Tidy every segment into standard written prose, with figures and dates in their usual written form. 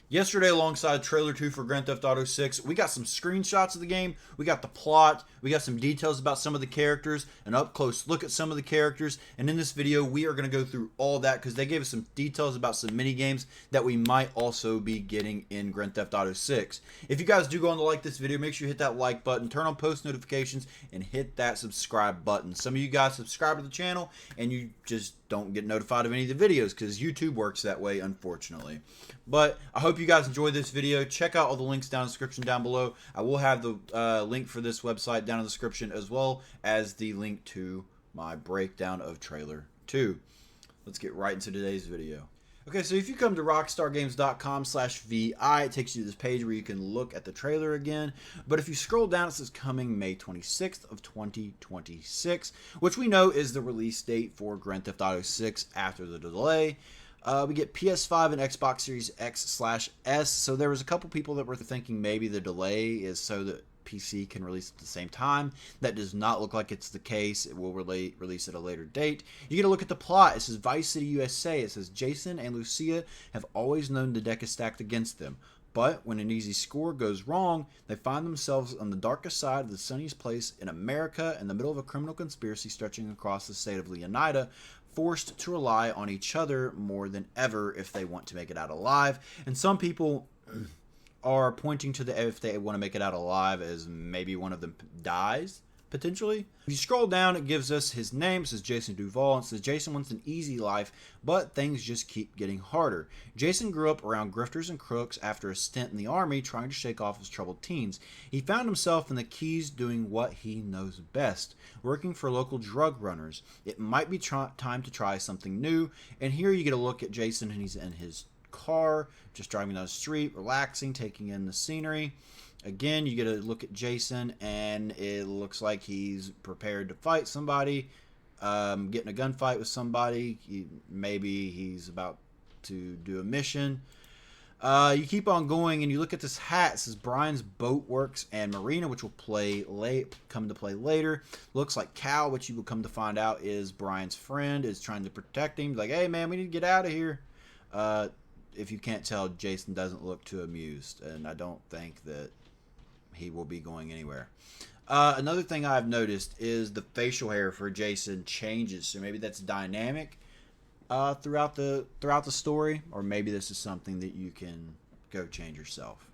Yesterday, alongside trailer 2 for Grand Theft Auto 6, we got some screenshots of the game, we got the plot, we got some details about some of the characters, an up close look at some of the characters, and in this video, we are going to go through all that because they gave us some details about some mini games that we might also be getting in Grand Theft Auto 6. If you guys do go on to like this video, make sure you hit that like button, turn on post notifications, and hit that subscribe button. Some of you guys subscribe to the channel and you just don't get notified of any of the videos because YouTube works that way, unfortunately. But I hope you guys enjoyed this video. Check out all the links down in the description down below. I will have the link for this website down in the description, as well as the link to my breakdown of trailer 2. Let's get right into today's video. Okay, so if you come to rockstargames.com/VI, it takes you to this page where you can look at the trailer again. But if you scroll down, it says coming May 26th of 2026, which we know is the release date for Grand Theft Auto 6 after the delay. We get PS5 and Xbox Series X/S. So there was a couple people that were thinking maybe the delay is so that PC can release at the same time. That does not look like it's the case. It will release at a later date. You get a look at the plot. It says Vice City, USA. It says Jason and Lucia have always known the deck is stacked against them. But when an easy score goes wrong, they find themselves on the darkest side of the sunniest place in America, in the middle of a criminal conspiracy stretching across the state of Leonida, forced to rely on each other more than ever if they want to make it out alive. And some people are pointing to the if they want to make it out alive as maybe one of them dies, potentially. If you scroll down, it gives us his name. It says Jason Duval, and it says Jason wants an easy life, but things just keep getting harder. Jason grew up around grifters and crooks after a stint in the army trying to shake off his troubled teens. He found himself in the Keys doing what he knows best, working for local drug runners. It might be time to try something new, and here you get a look at Jason, and he's in his car, just driving down the street, relaxing, taking in the scenery. Again, you get a look at Jason, and it looks like he's prepared to fight somebody, getting a gunfight with somebody. Maybe he's about to do a mission. You keep on going, and you look at this hat. It says Brian's Boat Works and Marina, which will come to play later. Looks like Cal, which you will come to find out is Brian's friend, is trying to protect him. Like, hey, man, we need to get out of here. If you can't tell, Jason doesn't look too amused, and I don't think that he will be going anywhere. Another thing I've noticed is the facial hair for Jason changes, so maybe that's dynamic throughout the story, or maybe this is something that you can go change yourself.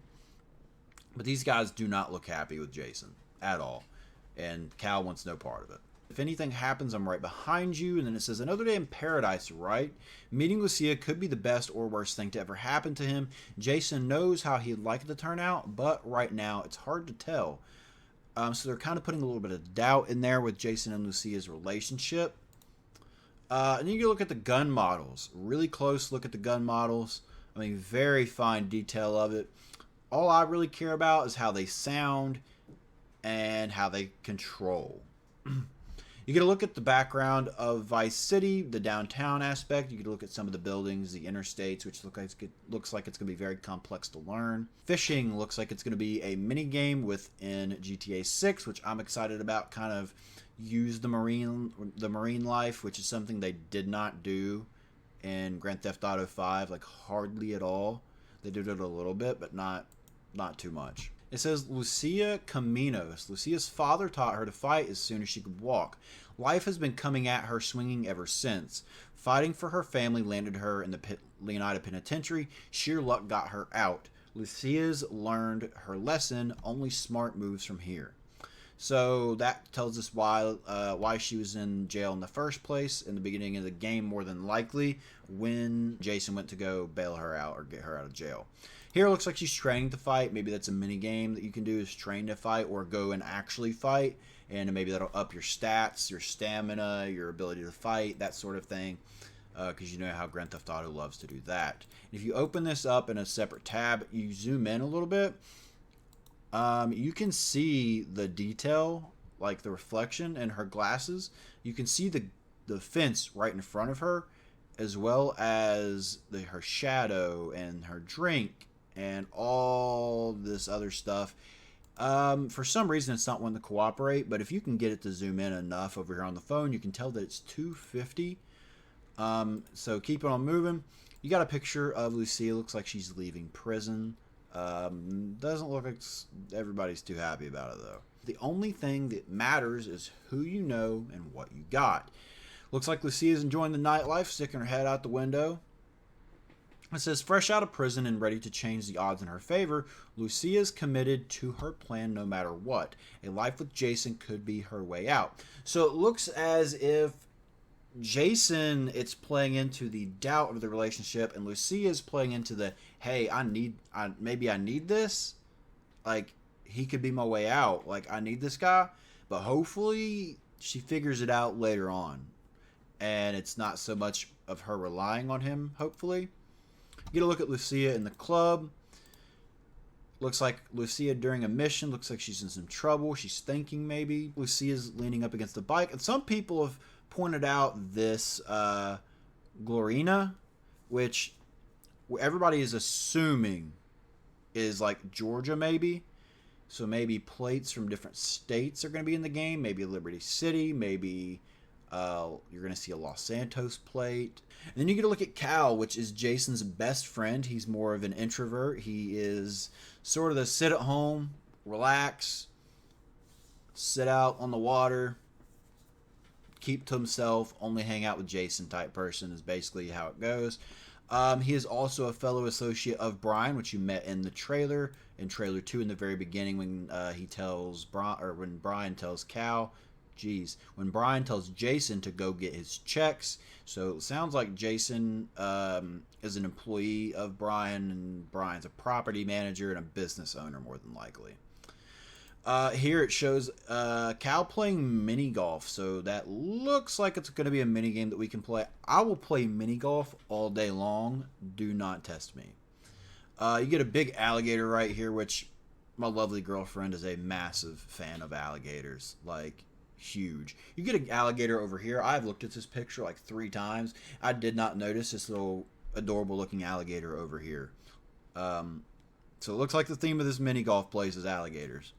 But these guys do not look happy with Jason at all, and Cal wants no part of it. If anything happens, I'm right behind you. And then it says, another day in paradise, right? Meeting Lucia could be the best or worst thing to ever happen to him. Jason knows how he'd like it to turn out, but right now it's hard to tell. So they're kind of putting a little bit of doubt in there with Jason and Lucia's relationship. And then you look at the gun models. Really close look at the gun models. I mean, very fine detail of it. All I really care about is how they sound and how they control. You get a look at the background of Vice City, the downtown aspect. You get a look at some of the buildings, the interstates, which looks like it's going to be very complex to learn. Fishing looks like it's going to be a mini game within GTA 6, which I'm excited about. Kind of use the marine life, which is something they did not do in Grand Theft Auto 5, like hardly at all. They did it a little bit, but not too much. It says Lucia Caminos. Lucia's father taught her to fight as soon as she could walk. Life has been coming at her swinging ever since. Fighting for her family landed her in the Leonida Penitentiary. Sheer luck got her out. Lucia's learned her lesson. Only smart moves from here. So that tells us why she was in jail in the first place in the beginning of the game, more than likely, when Jason went to go bail her out or get her out of jail. Here it looks like she's training to fight. Maybe that's a mini game that you can do, is train to fight or go and actually fight. And maybe that'll up your stats, your stamina, your ability to fight, that sort of thing. Because you know how Grand Theft Auto loves to do that. If you open this up in a separate tab, you zoom in a little bit, you can see the detail, like the reflection in her glasses. You can see the fence right in front of her, as well as her shadow and her drink and all this other stuff. For some reason, it's not wanting to cooperate, but if you can get it to zoom in enough over here on the phone, you can tell that it's 250. So keep it on moving. You got a picture of Lucia. Looks like she's leaving prison. Doesn't look like everybody's too happy about it, though. The only thing that matters is who you know and what you got. Looks like Lucia's enjoying the nightlife, sticking her head out the window. It says, fresh out of prison and ready to change the odds in her favor, Lucia's committed to her plan no matter what. A life with Jason could be her way out. So it looks as if Jason, it's playing into the doubt of the relationship, and Lucia's playing into the, hey, maybe I need this. Like, he could be my way out. Like, I need this guy. But hopefully she figures it out later on. And it's not so much of her relying on him, hopefully. Get a look at Lucia in the club. Looks like Lucia during a mission. Looks like she's in some trouble. She's thinking maybe. Lucia's leaning up against the bike. And some people have pointed out this Glorina, which everybody is assuming is like Georgia maybe. So maybe plates from different states are going to be in the game. Maybe Liberty City. Maybe you're going to see a Los Santos plate. And then you get to look at Cal, which is Jason's best friend. He's more of an introvert. He is sort of the sit at home, relax, sit out on the water, keep to himself, only hang out with Jason type person is basically how it goes. He is also a fellow associate of Brian, which you met in the trailer, in trailer 2 in the very beginning when he tells Brian, or when Brian tells Cal, when Brian tells Jason to go get his checks. So it sounds like Jason is an employee of Brian, and Brian's a property manager and a business owner more than likely. Here it shows Cal playing mini golf, so that looks like it's going to be a mini game that we can play. I will play mini golf all day long. Do not test me. You get a big alligator right here, which my lovely girlfriend is a massive fan of alligators, like huge. You get an alligator over here. I've looked at this picture like 3 times. I did not notice this little adorable looking alligator over here. So it looks like the theme of this mini golf place is alligators.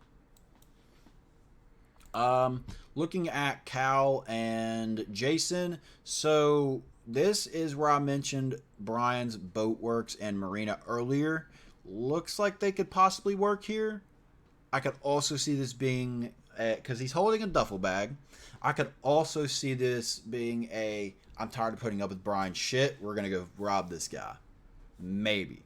Looking at Cal and Jason, so this is where I mentioned Brian's Boat Works and Marina earlier. Looks like they could possibly work here. I could also see this being, because he's holding a duffel bag, I could also see this being I'm tired of putting up with Brian's shit, we're going to go rob this guy. Maybe.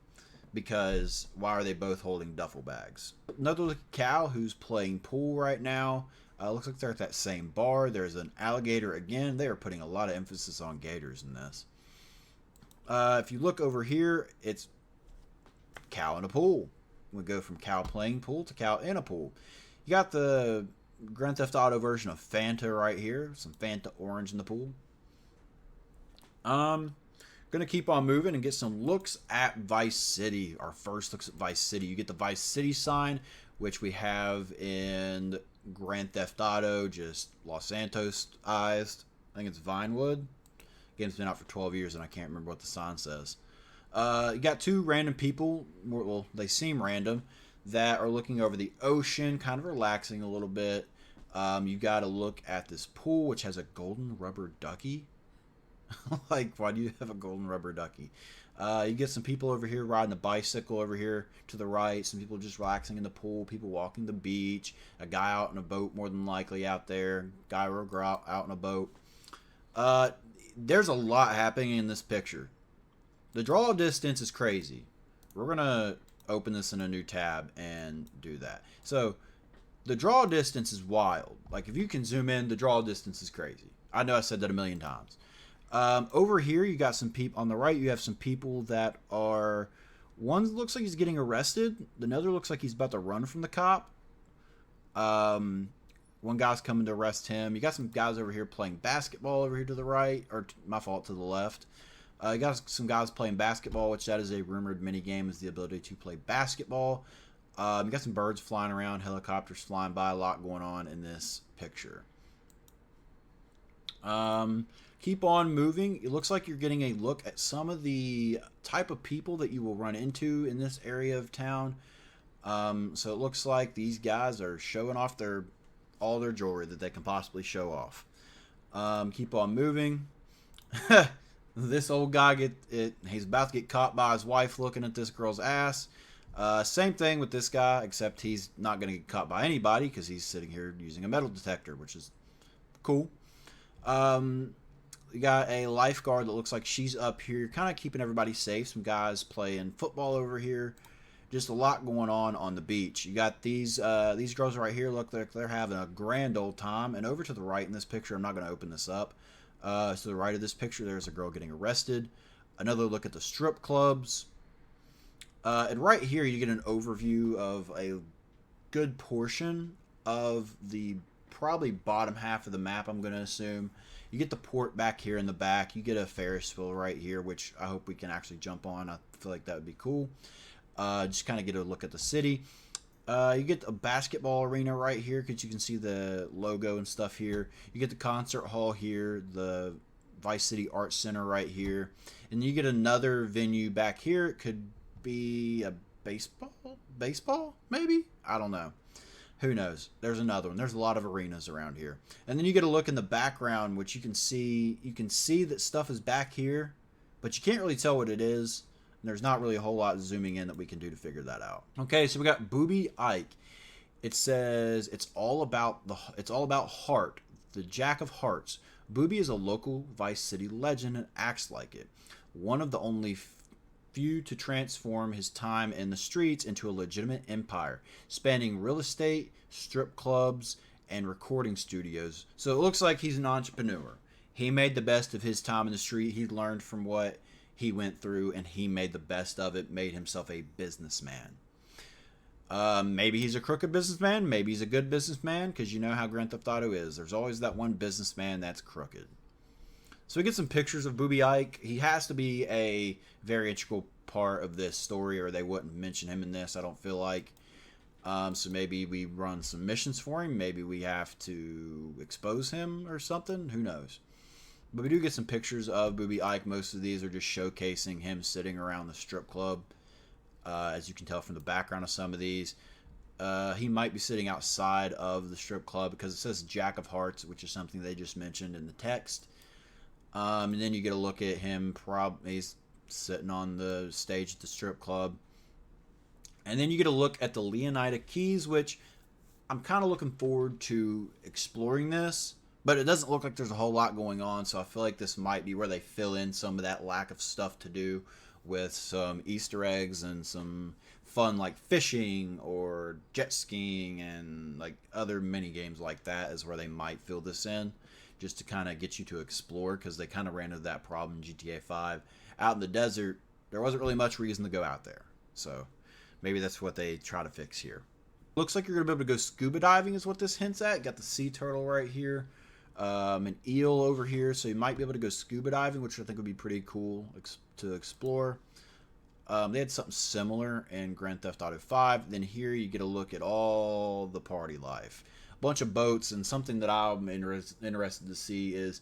Because why are they both holding duffel bags? Another look at Cal, who's playing pool right now. Looks like they're at that same bar. There's an alligator again. They are putting a lot of emphasis on gators in this. If you look over here, it's Cal in a pool. We go from Cal playing pool to Cal in a pool. You got the Grand Theft Auto version of Fanta right here. Some Fanta orange in the pool. Gonna keep on moving and get some looks at Vice City. Our first looks at Vice City. You get the Vice City sign, which we have in Grand Theft Auto, just Los Santos-ized. I think it's Vinewood. Game's been out for 12 years and I can't remember what the sign says. You got 2 random people, well, they seem random, that are looking over the ocean, kind of relaxing a little bit. You got to look at this pool, which has a golden rubber ducky. Like, why do you have a golden rubber ducky? You get some people over here riding a bicycle over here to the right. Some people just relaxing in the pool. People walking the beach. A guy out in a boat, more than likely out there. Guy or girl out in a boat. There's a lot happening in this picture. The draw distance is crazy. We're going to open this in a new tab and do that. So, the draw distance is wild. Like, if you can zoom in, the draw distance is crazy. I know I said that a million times. Over here, you got some people on the right. You have some people that are, one looks like he's getting arrested. Another looks like he's about to run from the cop. One guy's coming to arrest him. You got some guys over here playing basketball over here to the right, or my fault, to the left. You got some guys playing basketball, which that is a rumored mini game, is the ability to play basketball. You got some birds flying around, helicopters flying by, a lot going on in this picture. Keep on moving. It looks like you're getting a look at some of the type of people that you will run into in this area of town. So it looks like these guys are showing off all their jewelry that they can possibly show off. Keep on moving. This old guy he's about to get caught by his wife looking at this girl's ass. Same thing with this guy, except he's not going to get caught by anybody because he's sitting here using a metal detector, which is cool. We got a lifeguard that looks like she's up here, kind of keeping everybody safe. Some guys playing football over here. Just a lot going on the beach. You got these girls right here. Look, they're having a grand old time. And over to the right in this picture, I'm not going to open this up. To the right of this picture, there's a girl getting arrested. Another look at the strip clubs. And right here, you get an overview of a good portion of the probably bottom half of the map, I'm going to assume. You get the port back here in the back. You get a Ferris wheel right here, which I hope we can actually jump on. I feel like that would be cool. Just kind of get a look at the city. You get a basketball arena right here because you can see the logo and stuff here. You get the concert hall here, the Vice City Arts Center right here. And you get another venue back here. It could be a baseball maybe? I don't know. Who knows? There's another one. There's a lot of arenas around here. And then you get a look in the background, which you can see that stuff is back here, but you can't really tell what it is. And there's not really a whole lot zooming in that we can do to figure that out. Okay, so we got Booby Ike. It says it's all about Heart, the Jack of Hearts. Booby is a local Vice City legend and acts like it. One of the only few to transform his time in the streets into a legitimate empire, spanning real estate, strip clubs, and recording studios. So it looks like he's an entrepreneur. He made the best of his time in the street. He learned from what he went through, and he made the best of it, made himself a businessman. Maybe he's a crooked businessman. Maybe he's a good businessman, because you know how Grand Theft Auto is. There's always that one businessman that's crooked. So we get some pictures of Booby Ike. He has to be a very integral part of this story, or they wouldn't mention him in this, I don't feel like. So maybe we run some missions for him. Maybe we have to expose him or something. Who knows? But we do get some pictures of Booby Ike. Most of these are just showcasing him sitting around the strip club. As you can tell from the background of some of these. He might be sitting outside of the strip club because it says Jack of Hearts, which is something they just mentioned in the text. And then you get a look at him. He's sitting on the stage at the strip club. And then you get a look at the Leonida Keys, which I'm kind of looking forward to exploring this. But it doesn't look like there's a whole lot going on, so I feel like this might be where they fill in some of that lack of stuff to do with some Easter eggs and some fun like fishing or jet skiing and like other mini games like that is where they might fill this in, just to kind of get you to explore, because they kind of ran into that problem in GTA 5. Out in the desert, there wasn't really much reason to go out there, so maybe that's what they try to fix here. Looks like you're going to be able to go scuba diving is what this hints at. Got the sea turtle right here. An eel over here, so you might be able to go scuba diving, which I think would be pretty cool to explore. They had something similar in Grand Theft Auto 5. Then here you get a look at all the party life. A bunch of boats, and something that I'm interested to see is,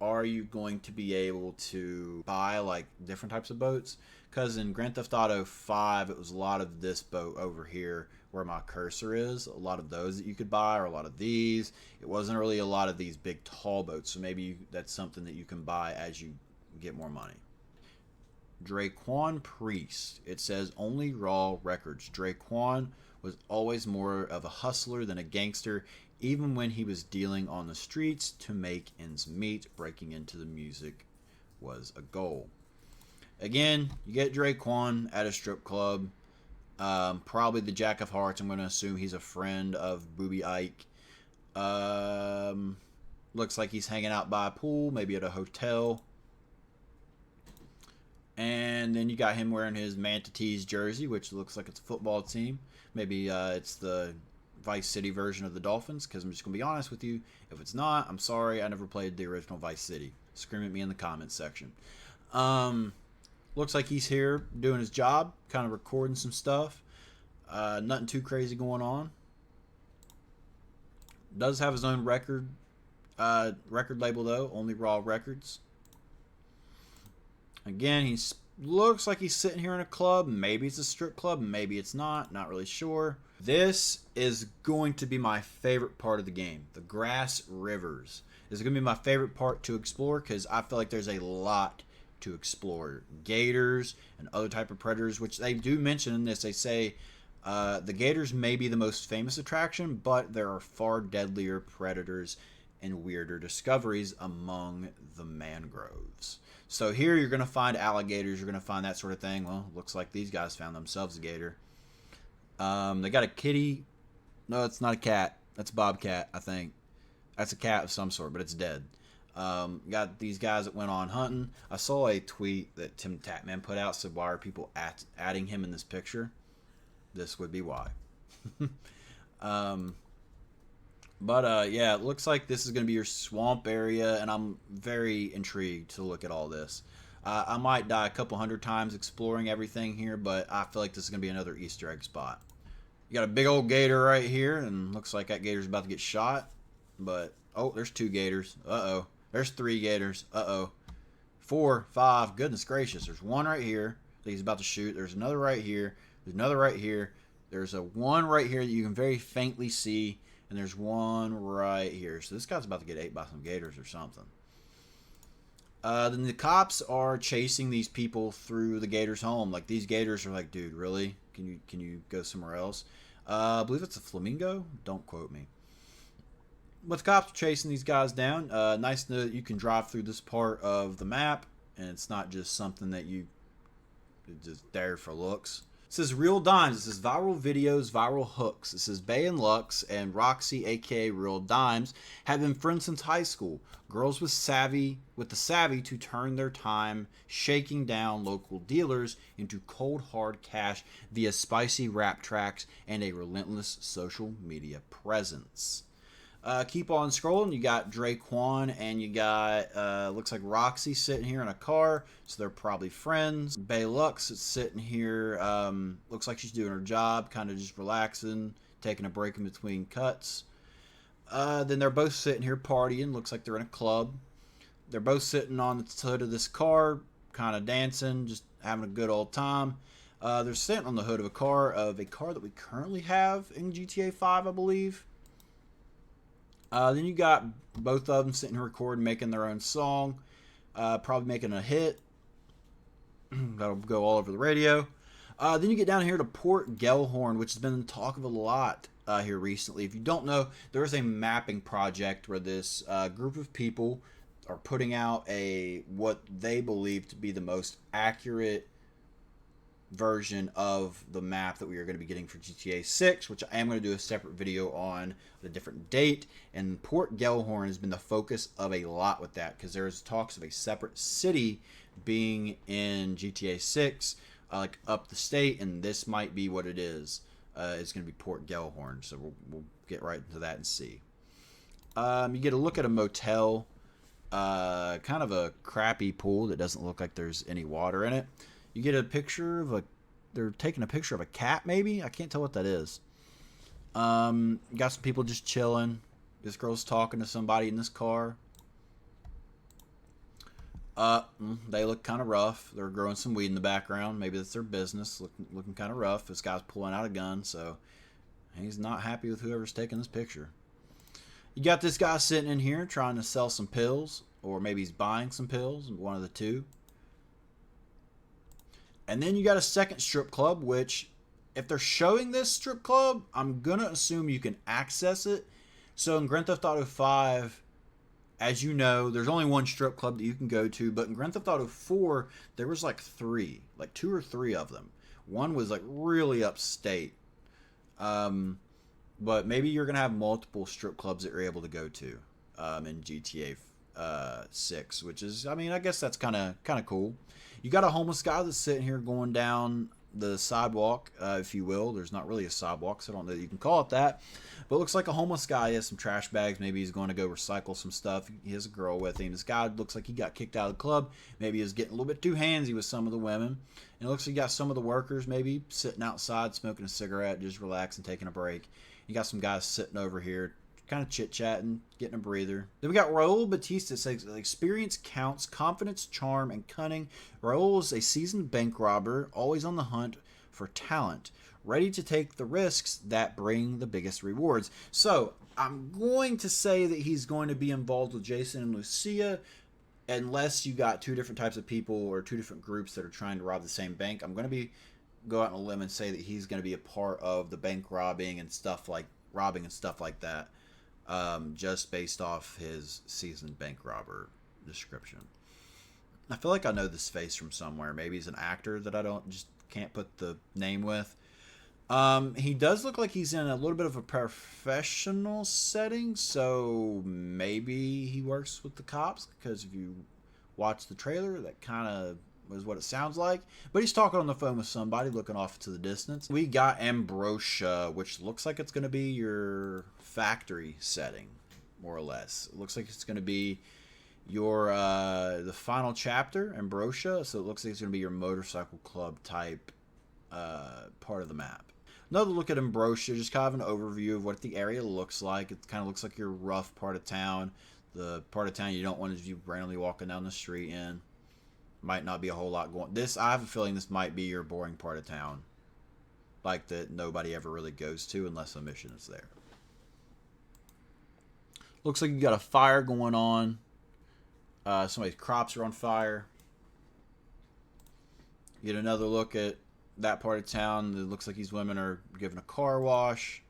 are you going to be able to buy like different types of boats? Because in Grand Theft Auto 5, it was a lot of this boat over here where my cursor is, a lot of those that you could buy, or a lot of these. It wasn't really a lot of these big tall boats, so maybe that's something that you can buy as you get more money. Draquan Priest. It says only raw records. Draquan was always more of a hustler than a gangster, even when he was dealing on the streets to make ends meet. Breaking into the music was a goal. Again, you get Draquan at a strip club. Probably the Jack of Hearts. I'm going to assume he's a friend of Booby Ike. Looks like he's hanging out by a pool, maybe at a hotel. And then you got him wearing his Manta Tees jersey, which looks like it's a football team. Maybe it's the Vice City version of the Dolphins, because I'm just going to be honest with you. If it's not, I'm sorry. I never played the original Vice City. Scream at me in the comments section. Looks like he's here doing his job, kind of recording some stuff. Nothing too crazy going on. Does have his own record label, though. Only Raw Records. Again, he looks like he's sitting here in a club. Maybe it's a strip club. Maybe it's not. Not really sure. This is going to be my favorite part of the game. The Grass Rivers. This is going to be my favorite part to explore, because I feel like there's a lot to explore gators and other type of predators, which they do mention in this. They say the gators may be the most famous attraction, but there are far deadlier predators and weirder discoveries among the mangroves. So here you're going to find alligators, you're going to find that sort of thing. Well, looks like these guys found themselves a gator. They got a kitty. No, it's not a cat. That's a bobcat, I think. That's a cat of some sort, but it's dead. Got these guys that went on hunting. I saw a tweet that Tim Tatman put out, said, why are people adding him in this picture? This would be why. Yeah, it looks like this is going to be your swamp area, and I'm very intrigued to look at all this. I might die a couple hundred times exploring everything here, but I feel like this is going to be another Easter egg spot. You got a big old gator right here, and looks like that gator's about to get shot. But, oh, there's 2 gators. Uh-oh. There's 3 gators. Uh-oh. 4, 5. Goodness gracious. There's 1 right here that he's about to shoot. There's another right here. There's another right here. There's a 1 right here that you can very faintly see. And there's 1 right here. So this guy's about to get ate by some gators or something. Then the cops are chasing these people through the gators' home. Like, these gators are like, dude, really? Can you go somewhere else? I believe it's a flamingo. Don't quote me. But the cops are chasing these guys down. Nice that you can drive through this part of the map, and it's not just something that you just there for looks. It says Real Dimes. It says viral videos, viral hooks. It says Bay and Lux and Roxy, aka Real Dimes, have been friends since high school. Girls with the savvy to turn their time shaking down local dealers into cold hard cash via spicy rap tracks and a relentless social media presence. Keep on scrolling. You got Draquan and you got looks like Roxy sitting here in a car, so they're probably friends. Bay Lux is sitting here, looks like she's doing her job, kind of just relaxing, taking a break in between cuts. Then they're both sitting here partying. Looks like they're in a club. They're both sitting on the hood of this car, kind of dancing, just having a good old time. They're sitting on the hood of a car that we currently have in GTA 5, I believe. Then you got both of them sitting here recording, making their own song, probably making a hit. That'll go all over the radio. Then you get down here to Port Gellhorn, which has been the talk of a lot here recently. If you don't know, there is a mapping project where this group of people are putting out what they believe to be the most accurate version of the map that we are going to be getting for GTA 6, which I am going to do a separate video on at a different date. And Port Gellhorn has been the focus of a lot with that, because there's talks of a separate city being in GTA 6, like up the state, and this might be what it is. It's going to be Port Gellhorn, so we'll get right into that and see. You get a look at a motel, kind of a crappy pool that doesn't look like there's any water in it. You get a picture of they're taking a picture of a cat, maybe? I can't tell what that is. Got some people just chilling. This girl's talking to somebody in this car. They look kind of rough. They're growing some weed in the background. Maybe that's their business, looking kind of rough. This guy's pulling out a gun, so he's not happy with whoever's taking this picture. You got this guy sitting in here trying to sell some pills, or maybe he's buying some pills, one of the two. And then you got a second strip club, which, if they're showing this strip club, I'm going to assume you can access it. So in Grand Theft Auto 5, as you know, there's only one strip club that you can go to. But in Grand Theft Auto 4, there was like 2 or 3 of them. One was like really upstate. But maybe you're going to have multiple strip clubs that you're able to go to in GTA 6, which is, I mean, I guess that's kind of cool. You got a homeless guy that's sitting here going down the sidewalk, if you will. There's not really a sidewalk, so I don't know that you can call it that. But it looks like a homeless guy. He has some trash bags. Maybe he's going to go recycle some stuff. He has a girl with him. This guy looks like he got kicked out of the club. Maybe he was getting a little bit too handsy with some of the women. And it looks like you got some of the workers maybe sitting outside smoking a cigarette, just relaxing, taking a break. You got some guys sitting over here kind of chit-chatting, getting a breather. Then we got Raul Batista says experience counts, confidence, charm, and cunning. Raul is a seasoned bank robber, always on the hunt for talent, ready to take the risks that bring the biggest rewards. So I'm going to say that he's going to be involved with Jason and Lucia. unless you got two different types of people or two different groups that are trying to rob the same bank, I'm going to go out on a limb and say that he's going to be a part of the bank robbing and stuff like that, just based off his seasoned bank robber description. I feel like I know this face from somewhere. Maybe he's an actor that I can't put the name with. He does look like he's in a little bit of a professional setting, so maybe he works with the cops, because if you watch the trailer, that kind of was what it sounds like. But he's talking on the phone with somebody, looking off to the distance. We got Ambrosia, which looks like it's going to be your factory setting, more or less. It looks like it's going to be your the final chapter, Ambrosia, so it looks like it's going to be your motorcycle club type part of the map. Another look at Ambrosia, just kind of an overview of what the area looks like. It kind of looks like your rough part of town, the part of town you don't want to be randomly walking down the street in. Might not be a whole lot going. I have a feeling this might be your boring part of town, like that nobody ever really goes to unless a mission is there. Looks like you got a fire going on. Somebody's crops are on fire. You get another look at that part of town. It looks like these women are giving a car wash.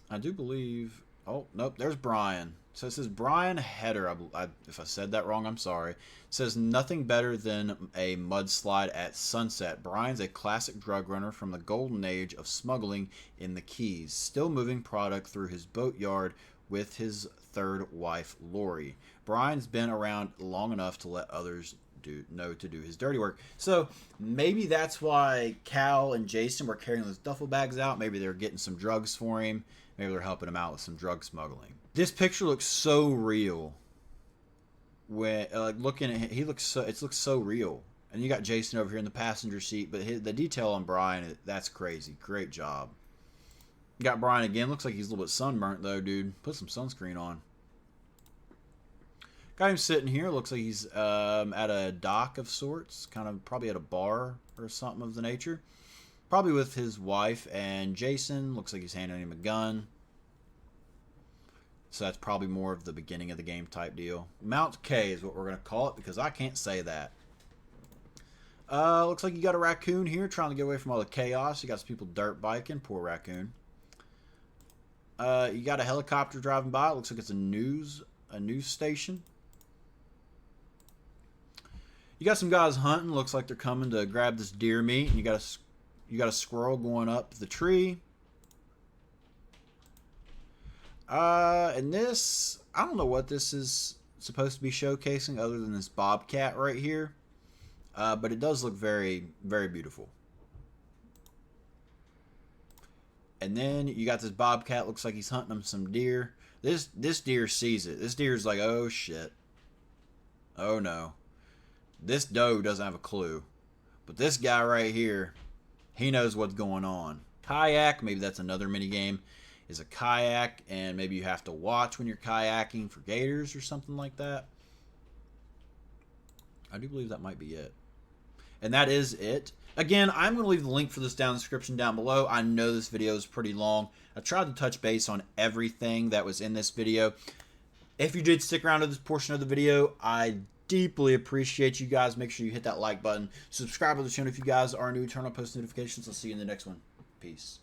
I do believe... Oh, nope, there's Brian. So it says Brian Heder. If I said that wrong, I'm sorry. It says nothing better than a mudslide at sunset. Brian's a classic drug runner from the golden age of smuggling in the Keys, still moving product through his boatyard with his third wife, Lori. Brian's been around long enough to let others know to do his dirty work. So maybe that's why Cal and Jason were carrying those duffel bags out. Maybe they're getting some drugs for him. Maybe they're helping him out with some drug smuggling. This picture looks so real. When looking at it looks so real. And you got Jason over here in the passenger seat, but the detail on Brian, that's crazy. Great job. You got Brian again. Looks like he's a little bit sunburnt though, dude. Put some sunscreen on. Got him sitting here. Looks like he's at a dock of sorts, kind of probably at a bar or something of the nature. Probably with his wife and Jason. Looks like he's handing him a gun. So that's probably more of the beginning of the game type deal. Mount K is what we're going to call it, because I can't say that. Looks like you got a raccoon here trying to get away from all the chaos. You got some people dirt biking. Poor raccoon. You got a helicopter driving by. It looks like it's a news station. You got some guys hunting. Looks like they're coming to grab this deer meat. And you got a squirrel going up the tree. And this, I don't know what this is supposed to be showcasing other than this bobcat right here. But it does look very, very beautiful. And then you got this bobcat. Looks like he's hunting him some deer. This deer sees it. This deer's like, oh shit. Oh no. This doe doesn't have a clue. But this guy right here, he knows what's going on. Kayak, maybe that's another mini game. Is a kayak, and maybe you have to watch when you're kayaking for gators or something like that. I do believe that might be it. And that is it. Again, I'm going to leave the link for this down in the description down below. I know this video is pretty long. I tried to touch base on everything that was in this video. If you did stick around to this portion of the video, I deeply appreciate you guys. Make sure you hit that like button. Subscribe to the channel if you guys are new. Turn on post notifications. I'll see you in the next one. Peace.